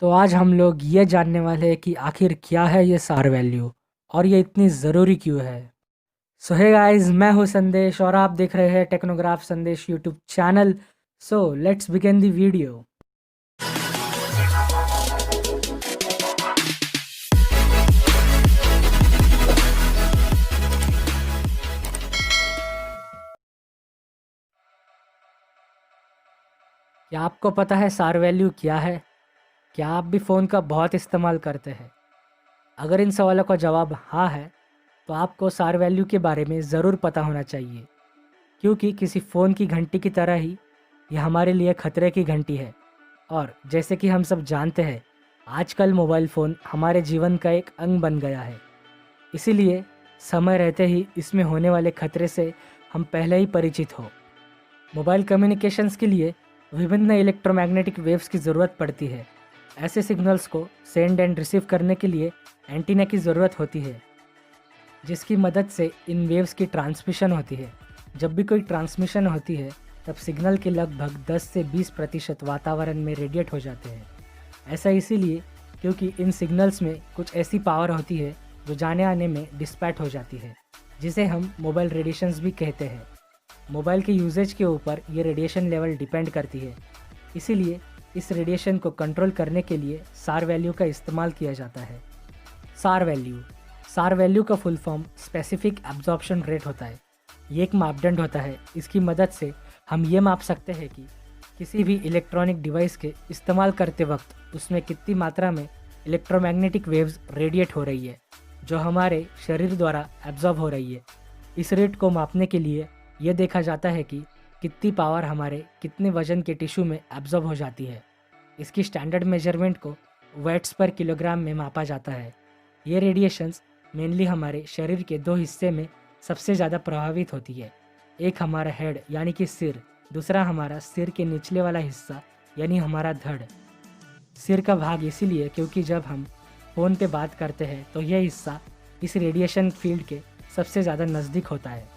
तो आज हम लोग ये जानने वाले हैं कि आखिर क्या है ये सार वैल्यू और ये इतनी ज़रूरी क्यों है। सो हे गाइस, मैं हूँ संदेश और आप देख रहे हैं टेक्नोग्राफ संदेश YouTube channel. So let's begin the video. क्या आपको पता है सार वैल्यू क्या है? क्या आप भी फ़ोन का बहुत इस्तेमाल करते हैं? अगर इन सवालों का जवाब हाँ है तो आपको सार वैल्यू के बारे में ज़रूर पता होना चाहिए, क्योंकि किसी फ़ोन की घंटी की तरह ही ये हमारे लिए खतरे की घंटी है। और जैसे कि हम सब जानते हैं, आजकल मोबाइल फ़ोन हमारे जीवन का एक अंग बन गया है। इसीलिए समय रहते ही इसमें होने वाले खतरे से हम पहले ही परिचित हो। मोबाइल कम्युनिकेशंस के लिए विभिन्न इलेक्ट्रोमैग्नेटिक वेव्स की ज़रूरत पड़ती है। ऐसे सिग्नल्स को सेंड एंड रिसीव करने के लिए एंटीना की ज़रूरत होती है, जिसकी मदद से इन वेव्स की ट्रांसमिशन होती है। जब भी कोई ट्रांसमिशन होती है तब सिग्नल के लगभग 10 से 20% वातावरण में रेडिएट हो जाते हैं। ऐसा इसीलिए क्योंकि इन सिग्नल्स में कुछ ऐसी पावर होती है जो जाने आने में डिस्पैट हो जाती है, जिसे हम मोबाइल रेडिएशंस भी कहते हैं। मोबाइल के यूजेज के ऊपर ये रेडिएशन लेवल डिपेंड करती है। इसीलिए इस रेडिएशन को कंट्रोल करने के लिए सार वैल्यू का इस्तेमाल किया जाता है। सार वैल्यू सार वैल्यू का full form specific absorption rate होता है। ये एक मापदंड होता है। इसकी मदद से हम ये माप सकते हैं कि किसी भी इलेक्ट्रॉनिक डिवाइस के इस्तेमाल करते वक्त उसमें कितनी मात्रा में इलेक्ट्रोमैग्नेटिक वेव्स रेडिएट हो रही है, जो हमारे शरीर द्वारा एब्जॉर्ब हो रही है। इस रेट को मापने के लिए ये देखा जाता है कि कितनी पावर हमारे कितने वजन के टिश्यू में एब्जॉर्ब हो जाती है। इसकी स्टैंडर्ड मेजरमेंट को वैट्स पर किलोग्राम में मापा जाता है। ये रेडिएशंस मेनली हमारे शरीर के दो हिस्से में सबसे ज़्यादा प्रभावित होती है। एक हमारा हेड यानी कि सिर, दूसरा हमारा सिर के निचले वाला हिस्सा यानी हमारा धड़। सिर का भाग इसीलिए क्योंकि जब हम फ़ोन पे बात करते हैं तो यह हिस्सा इस रेडिएशन फील्ड के सबसे ज़्यादा नज़दीक होता है।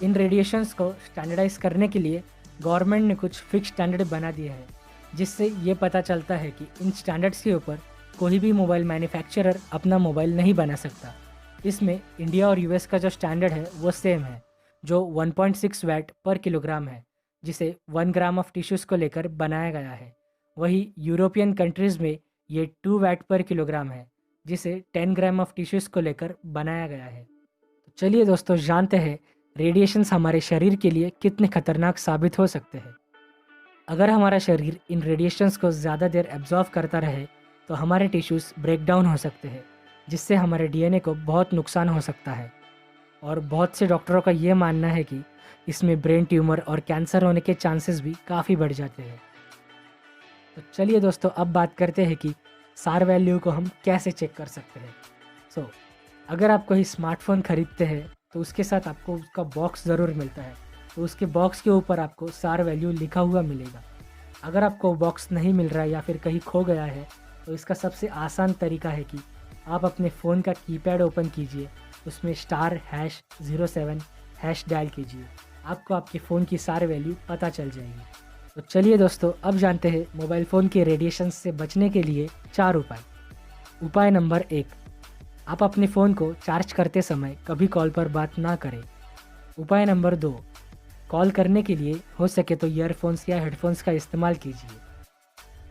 इन रेडिएशंस को स्टैंडर्डाइज करने के लिए गवर्नमेंट ने कुछ फिक्स स्टैंडर्ड बना दिए हैं, जिससे ये पता चलता है कि इन स्टैंडर्ड्स के ऊपर कोई भी मोबाइल मैन्युफैक्चरर अपना मोबाइल नहीं बना सकता। इसमें इंडिया और यूएस का जो स्टैंडर्ड है वो सेम है, जो 1.6 वैट पर किलोग्राम है, जिसे 1 ग्राम ऑफ टिश्यूज़ को लेकर बनाया गया है। वही यूरोपियन कंट्रीज़ में ये 2 वैट पर किलोग्राम है, जिसे 10 ग्राम ऑफ टिश्यूज़ को लेकर बनाया गया है। तो चलिए दोस्तों, जानते हैं रेडिएशंस हमारे शरीर के लिए कितने खतरनाक साबित हो सकते हैं। अगर हमारा शरीर इन रेडिएशंस को ज़्यादा देर एब्जॉर्व करता रहे तो हमारे टिश्यूज़ ब्रेक डाउन हो सकते हैं, जिससे हमारे डीएनए को बहुत नुकसान हो सकता है। और बहुत से डॉक्टरों का ये मानना है कि इसमें ब्रेन ट्यूमर और कैंसर होने के चांसेस भी काफ़ी बढ़ जाते हैं। तो चलिए दोस्तों, अब बात करते हैं कि सार वैल्यू को हम कैसे चेक कर सकते हैं। अगर आप कोई स्मार्टफोन खरीदते हैं तो उसके साथ आपको उसका बॉक्स ज़रूर मिलता है। तो उसके बॉक्स के ऊपर आपको सार वैल्यू लिखा हुआ मिलेगा। अगर आपको बॉक्स नहीं मिल रहा है या फिर कहीं खो गया है तो इसका सबसे आसान तरीका है कि आप अपने फ़ोन का कीपैड ओपन कीजिए, उसमें *#07# डायल कीजिए। आपको आपके फ़ोन की सार वैल्यू पता चल जाएगी। तो चलिए दोस्तों, अब जानते हैं मोबाइल फ़ोन के रेडिएशन से बचने के लिए 4 उपाय। उपाय नंबर 1, आप अपने फ़ोन को चार्ज करते समय कभी कॉल पर बात ना करें। उपाय नंबर 2, कॉल करने के लिए हो सके तो ईयरफोन्स या हेडफोन्स का इस्तेमाल कीजिए।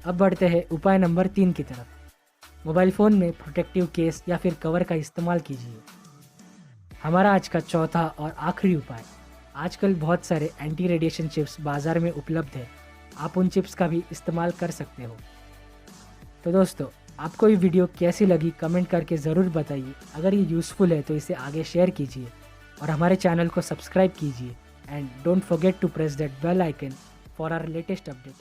अब बढ़ते हैं उपाय नंबर 3 की तरफ। मोबाइल फ़ोन में प्रोटेक्टिव केस या फिर कवर का इस्तेमाल कीजिए। हमारा आज का चौथा और आखिरी उपाय, आजकल बहुत सारे एंटी रेडिएशन चिप्स बाज़ार में उपलब्ध है। आप उन चिप्स का भी इस्तेमाल कर सकते हो। तो दोस्तों, आपको ये वीडियो कैसी लगी कमेंट करके ज़रूर बताइए। अगर ये यूज़फुल है तो इसे आगे शेयर कीजिए और हमारे चैनल को सब्सक्राइब कीजिए। And don't forget to press that bell icon for our latest update.